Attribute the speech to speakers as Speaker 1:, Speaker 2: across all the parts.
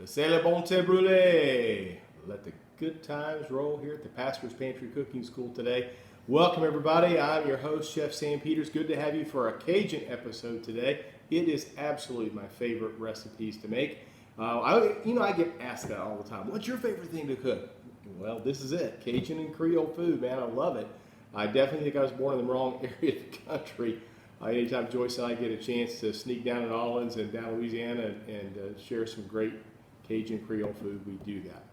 Speaker 1: C'est le bon thé brûlé. Let the good times roll here at the Pastor's Pantry Cooking School today. Welcome everybody. I'm your host, Chef Sam Peters. Good to have you for a Cajun episode today. It is absolutely my favorite recipes to make. I get asked that all the time. What's your favorite thing to cook? Well, this is it. Cajun and Creole food, man. I love it. I definitely think I was born in the wrong area of the country. Anytime Joyce and I get a chance to sneak down in Orleans and down Louisiana and share some great Cajun Creole food, we do that.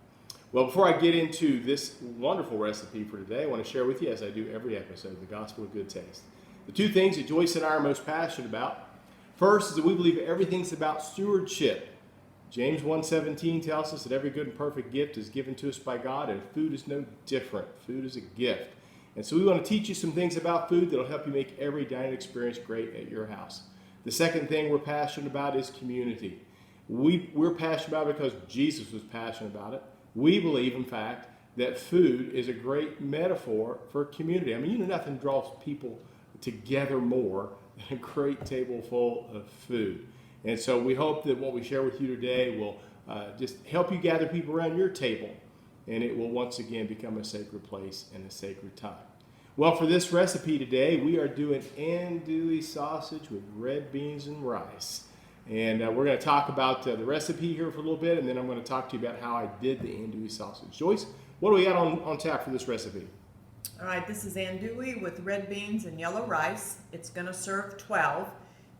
Speaker 1: Well, before I get into this wonderful recipe for today, I want to share with you, as I do every episode, the gospel of good taste. The two things that Joyce and I are most passionate about. First is that we believe everything's about stewardship. James 1:17 tells us that every good and perfect gift is given to us by God, and food is no different. Food is a gift. And so we want to teach you some things about food that will help you make every dining experience great at your house. The second thing we're passionate about is community. We're passionate about it because Jesus was passionate about it. We believe, in fact, that food is a great metaphor for community. I mean, nothing draws people together more than a great table full of food. And so we hope that what we share with you today will just help you gather people around your table, and it will once again become a sacred place and a sacred time. Well, for this recipe today, we are doing andouille sausage with red beans and rice. And we're going to talk about the recipe here for a little bit, and then I'm going to talk to you about how I did the andouille sausage. Joyce, what do we got on tap for this recipe?
Speaker 2: All right, this is andouille with red beans and yellow rice. It's going to serve 12.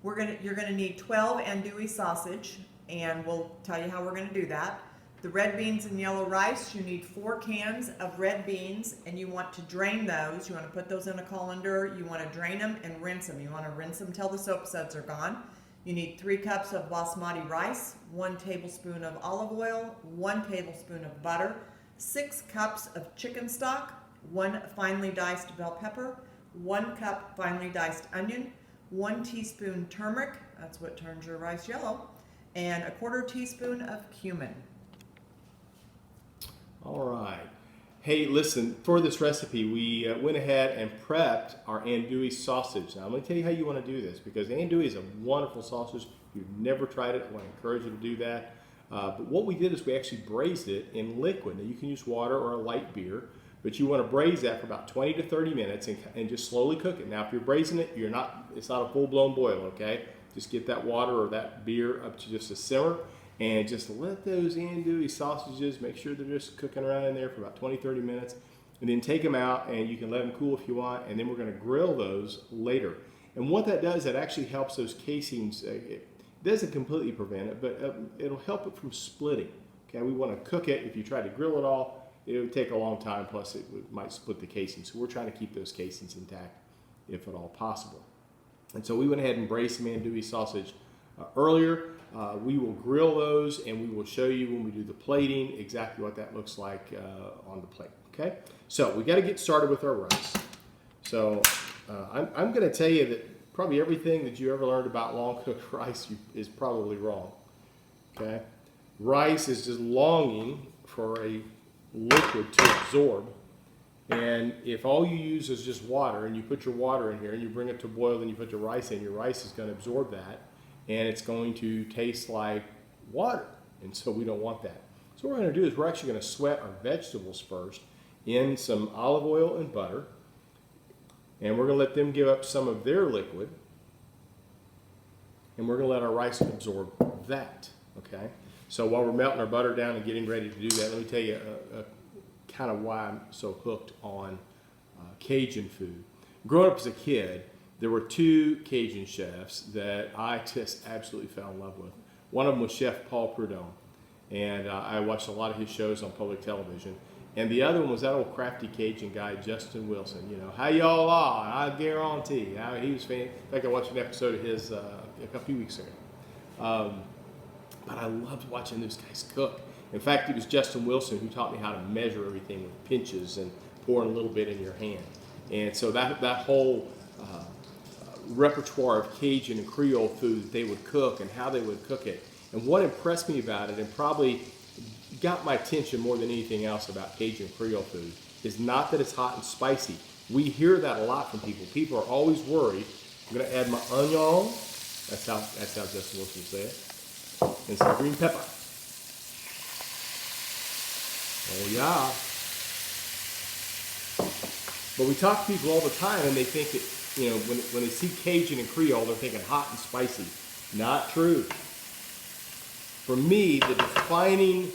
Speaker 2: You're going to need 12 andouille sausage, and we'll tell you how we're going to do that. The red beans and yellow rice, you need 4 cans of red beans, and you want to drain those. You want to put those in a colander. You want to drain them and rinse them. You want to rinse them till the soap suds are gone. You need 3 cups of basmati rice, 1 tablespoon of olive oil, 1 tablespoon of butter, 6 cups of chicken stock, 1 finely diced bell pepper, 1 cup finely diced onion, 1 teaspoon turmeric, that's what turns your rice yellow, and a 1/4 teaspoon of cumin.
Speaker 1: All right. Hey, listen, for this recipe, we went ahead and prepped our andouille sausage. Now, I'm going to tell you how you want to do this, because andouille is a wonderful sausage. If you've never tried it, I want to encourage you to do that. But what we did is we actually braised it in liquid. Now, you can use water or a light beer, but you want to braise that for about 20 to 30 minutes and just slowly cook it. Now, if you're braising it, it's not a full-blown boil, okay? Just get that water or that beer up to just a simmer. And just let those andouille sausages, make sure they're just cooking around in there for about 20, 30 minutes. And then take them out, and you can let them cool if you want. And then we're going to grill those later. And what that does, that actually helps those casings. It doesn't completely prevent it, but it'll help it from splitting. Okay, we want to cook it. If you try to grill it all, it would take a long time. Plus, it might split the casing. So we're trying to keep those casings intact, if at all possible. And so we went ahead and braised some andouille sausage earlier. We will grill those, and we will show you when we do the plating exactly what that looks like on the plate. Okay, so we got to get started with our rice. So I'm going to tell you that probably everything that you ever learned about long cooked rice is probably wrong. Okay, rice is just longing for a liquid to absorb, and if all you use is just water, and you put your water in here and you bring it to boil and you put your rice in, your rice is going to absorb that. And it's going to taste like water, and so we don't want that. So what we're going to do is we're actually going to sweat our vegetables first in some olive oil and butter, and we're going to let them give up some of their liquid, and we're going to let our rice absorb that, okay? So while we're melting our butter down and getting ready to do that, let me tell you kind of why I'm so hooked on Cajun food. Growing up as a kid, there were 2 Cajun chefs that I just absolutely fell in love with. One of them was Chef Paul Prudhomme, and I watched a lot of his shows on public television. And the other one was that old crafty Cajun guy, Justin Wilson. You know, how y'all are, I guarantee. He was fantastic. In fact, I watched an episode of his a few weeks ago. But I loved watching those guys cook. In fact, it was Justin Wilson who taught me how to measure everything with pinches and pouring a little bit in your hand. And so that whole repertoire of Cajun and Creole food that they would cook and how they would cook it. And what impressed me about it, and probably got my attention more than anything else about Cajun Creole food, is not that it's hot and spicy. We hear that a lot from people. People are always worried. I'm going to add my onion. That's how Justin Wilson would say it. And some green pepper. Oh yeah. But we talk to people all the time and they think that, when they see Cajun and Creole, they're thinking hot and spicy. Not true. For me, the defining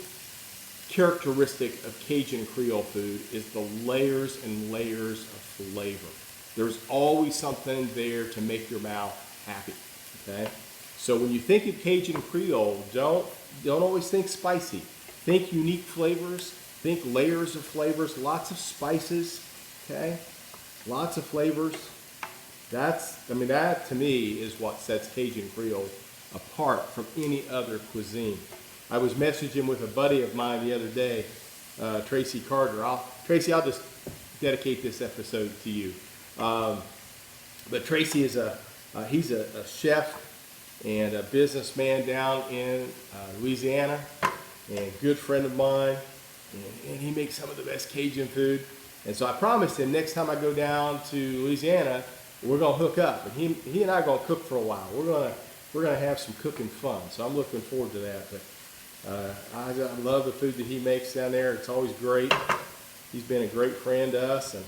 Speaker 1: characteristic of Cajun and Creole food is the layers and layers of flavor. There's always something there to make your mouth happy, okay? So when you think of Cajun and Creole, don't always think spicy. Think unique flavors, think layers of flavors, lots of spices, okay? Lots of flavors. That to me is what sets Cajun Creole apart from any other cuisine. I was messaging with a buddy of mine the other day, Tracy Carter. Tracy, I'll just dedicate this episode to you. But Tracy is he's a chef and a businessman down in Louisiana, and a good friend of mine, and he makes some of the best Cajun food. And so I promised him next time I go down to Louisiana, we're gonna hook up, and he and I are gonna cook for a while. We're gonna have some cooking fun. So I'm looking forward to that. But I love the food that he makes down there. It's always great. He's been a great friend to us, and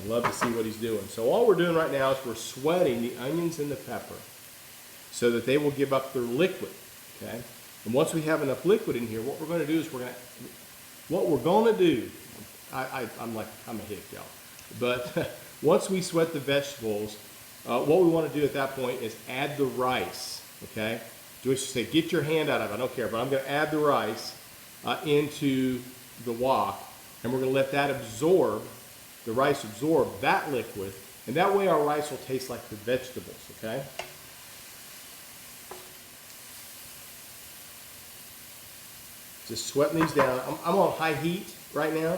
Speaker 1: I love to see what he's doing. So all we're doing right now is we're sweating the onions and the pepper so that they will give up their liquid. Okay. And once we have enough liquid in here, what we're going to do is I'm a hick, y'all. But once we sweat the vegetables, what we want to do at that point is add the rice, okay? Joyce say, get your hand out of it, I don't care, but I'm going to add the rice into the wok, and we're going to let that the rice absorb that liquid, and that way our rice will taste like the vegetables, okay? Just sweating these down. I'm on high heat right now.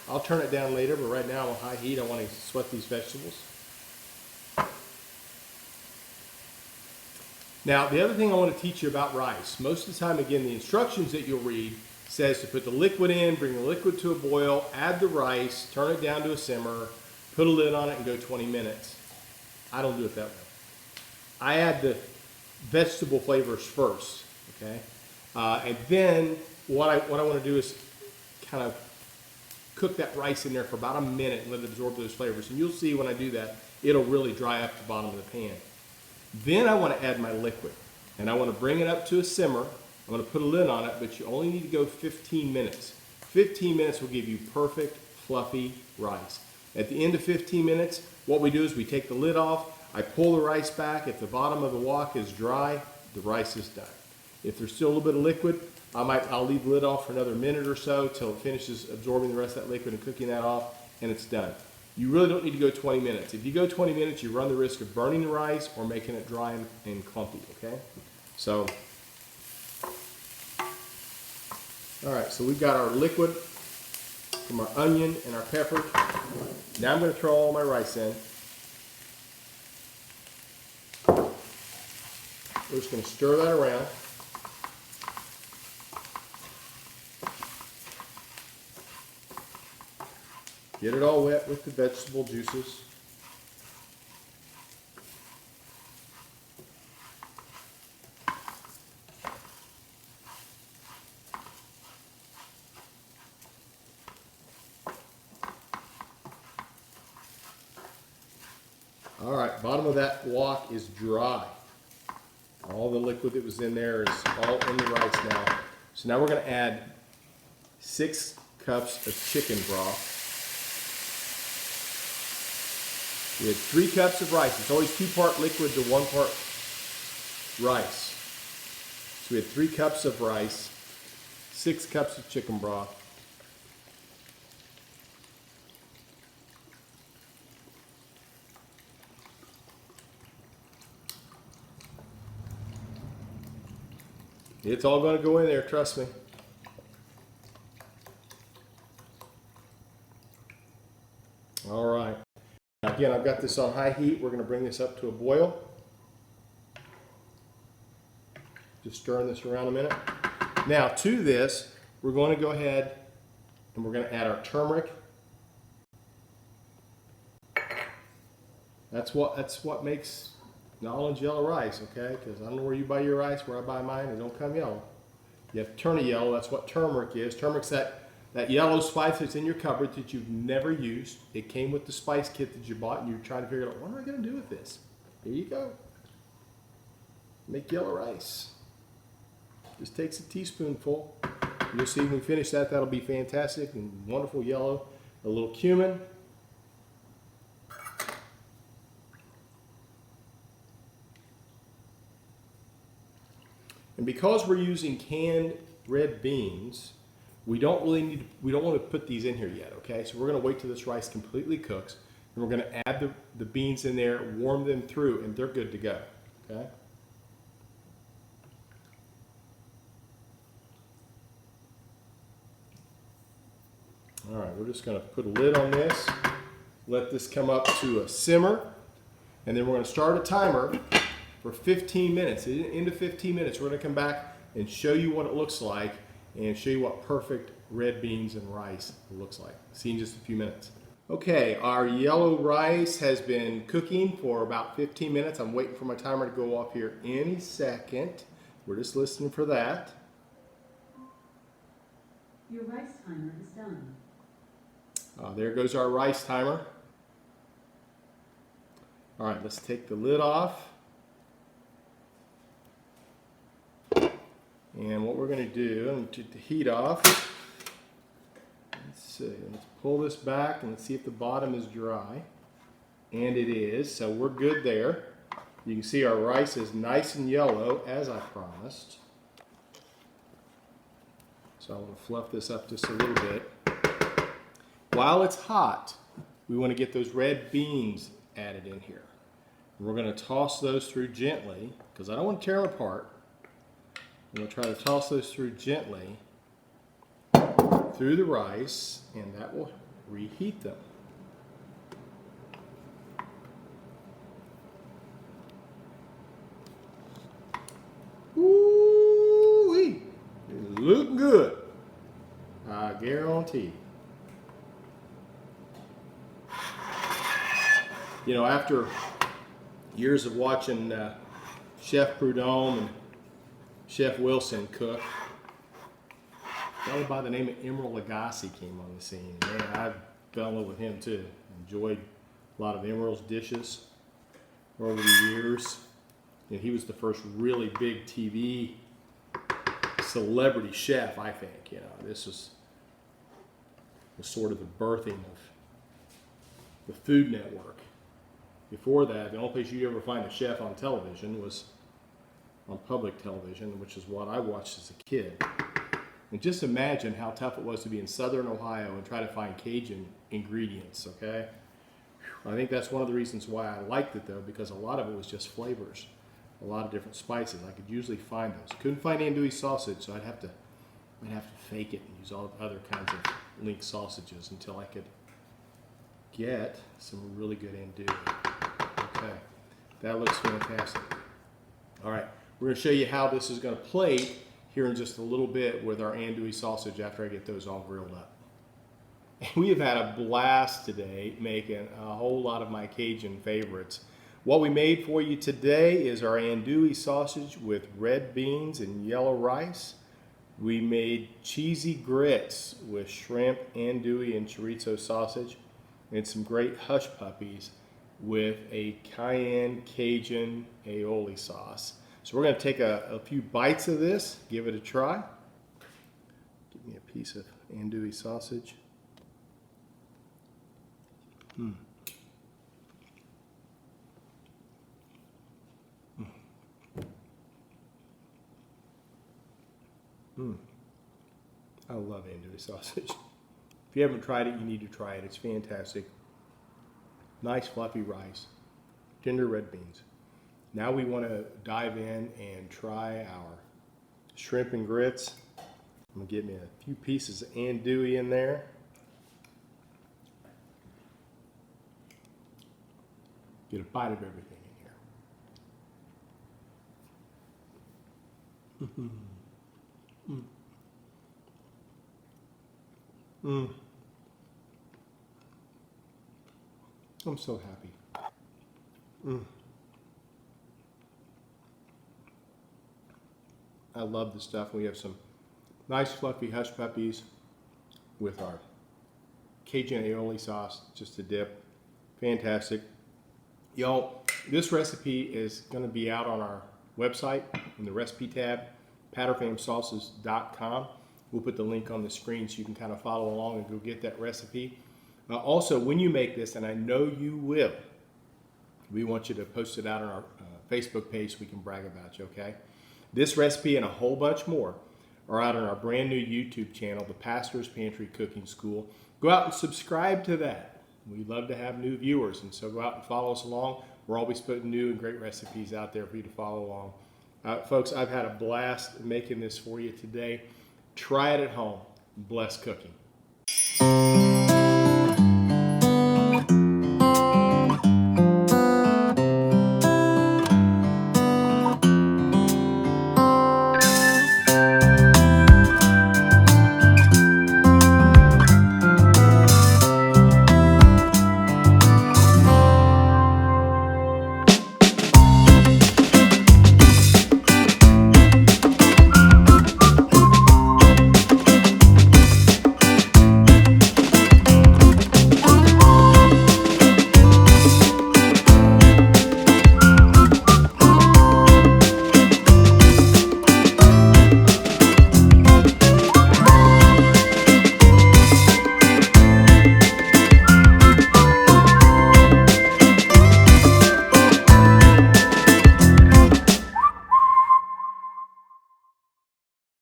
Speaker 1: I'll turn it down later, but right now I'm on high heat. I want to sweat these vegetables. Now, the other thing I want to teach you about rice, most of the time, again, the instructions that you'll read says to put the liquid in, bring the liquid to a boil, add the rice, turn it down to a simmer, put a lid on it, and go 20 minutes. I don't do it that way. I add the vegetable flavors first, okay? And then what I want to do is kind of cook that rice in there for about a minute and let it absorb those flavors. And you'll see when I do that, it'll really dry up the bottom of the pan. Then I want to add my liquid, and I want to bring it up to a simmer. I'm going to put a lid on it, but you only need to go 15 minutes. 15 minutes will give you perfect, fluffy rice. At the end of 15 minutes, what we do is we take the lid off, I pull the rice back. If the bottom of the wok is dry, the rice is done. If there's still a little bit of liquid, I'll leave the lid off for another minute or so till it finishes absorbing the rest of that liquid and cooking that off, and it's done. You really don't need to go 20 minutes. If you go 20 minutes, you run the risk of burning the rice or making it dry and clumpy, okay? So, all right, so we've got our liquid from our onion and our pepper. Now I'm going to throw all my rice in. We're just going to stir that around. Get it all wet with the vegetable juices. All right, bottom of that wok is dry. All the liquid that was in there is all in the rice now. So now we're going to add 6 cups of chicken broth. We had 3 cups of rice. It's always 2-part liquid to 1 part rice. So we had 3 cups of rice, 6 cups of chicken broth. It's all going to go in there, trust me. All right. Again, I've got this on high heat. We're going to bring this up to a boil. Just stirring this around a minute. Now, to this, we're going to go ahead and we're going to add our turmeric. That's what makes New Orleans yellow rice, okay? Because I don't know where you buy your rice, where I buy mine, it don't come yellow. You have to turn it yellow. That's what turmeric is. Turmeric's that yellow spice that's in your cupboard that you've never used. It came with the spice kit that you bought, and you're trying to figure out, what am I going to do with this? Here you go. Make yellow rice. Just takes a teaspoonful. You'll see when we finish that, that'll be fantastic and wonderful yellow. A little cumin. And because we're using canned red beans, we don't want to put these in here yet, okay? So we're going to wait till this rice completely cooks, and we're going to add the beans in there, warm them through, and they're good to go, okay? All right, we're just going to put a lid on this, let this come up to a simmer, and then we're going to start a timer for 15 minutes. Into 15 minutes, we're going to come back and show you what it looks like and show you what perfect red beans and rice looks like. See you in just a few minutes. Okay, our yellow rice has been cooking for about 15 minutes. I'm waiting for my timer to go off here any second. We're just listening for that.
Speaker 3: Your rice timer is done.
Speaker 1: There goes our rice timer. All right, let's take the lid off. And what we're going to do, I'm going to take the heat off. Let's see, let's pull this back and let's see if the bottom is dry. And it is, so we're good there. You can see our rice is nice and yellow, as I promised. So I want to fluff this up just a little bit. While it's hot, we want to get those red beans added in here. And we're going to toss those through gently, because I don't want to tear them apart. I'm going to try to toss those through gently through the rice, and that will reheat them. Ooh-wee! It's looking good. I guarantee. You know, after years of watching Chef Prudhomme and Chef Wilson cook, a fellow by the name of Emeril Lagasse came on the scene. Man, I fell in love with him too. Enjoyed a lot of Emeril's dishes over the years. And he was the first really big TV celebrity chef, I think. You know, this was sort of the birthing of the Food Network. Before that, the only place you ever find a chef on television was on public television, which is what I watched as a kid. And just imagine how tough it was to be in southern Ohio and try to find Cajun ingredients, okay? I think that's one of the reasons why I liked it, though, because a lot of it was just flavors, a lot of different spices. I could usually find those. Couldn't find andouille sausage, so I'd have to fake it and use all other kinds of link sausages until I could get some really good andouille. Okay, that looks fantastic. All right, we're going to show you how this is going to plate here in just a little bit with our andouille sausage after I get those all grilled up. We have had a blast today making a whole lot of my Cajun favorites. What we made for you today is our andouille sausage with red beans and yellow rice. We made cheesy grits with shrimp, andouille, and chorizo sausage, and some great hush puppies with a cayenne Cajun aioli sauce. So we're going to take a few bites of this, give it a try. Give me a piece of andouille sausage. I love andouille sausage. If you haven't tried it, you need to try it. It's fantastic. Nice fluffy rice, tender red beans. Now we want to dive in and try our shrimp and grits. I'm going to get me a few pieces of andouille in there. Get a bite of everything in here. I'm so happy. I love the stuff. We have some Nice fluffy hush puppies with our Cajun aioli sauce, just a dip. Fantastic. Y'all, this recipe is going to be out on our website in the recipe tab, patterfamsauces.com. We'll put the link on the screen so you can kind of follow along and go get that recipe. Also, when you make this, and I know you will, we want you to post it out on our Facebook page so we can brag about you, okay? This recipe and a whole bunch more are out on our brand new YouTube channel, the Pastor's Pantry Cooking School. Go out and subscribe to that. We love to have new viewers, and so go out and follow us along. We're always putting new and great recipes out there for you to follow along. Folks, I've had a blast making this for you today. Try it at home. Bless cooking.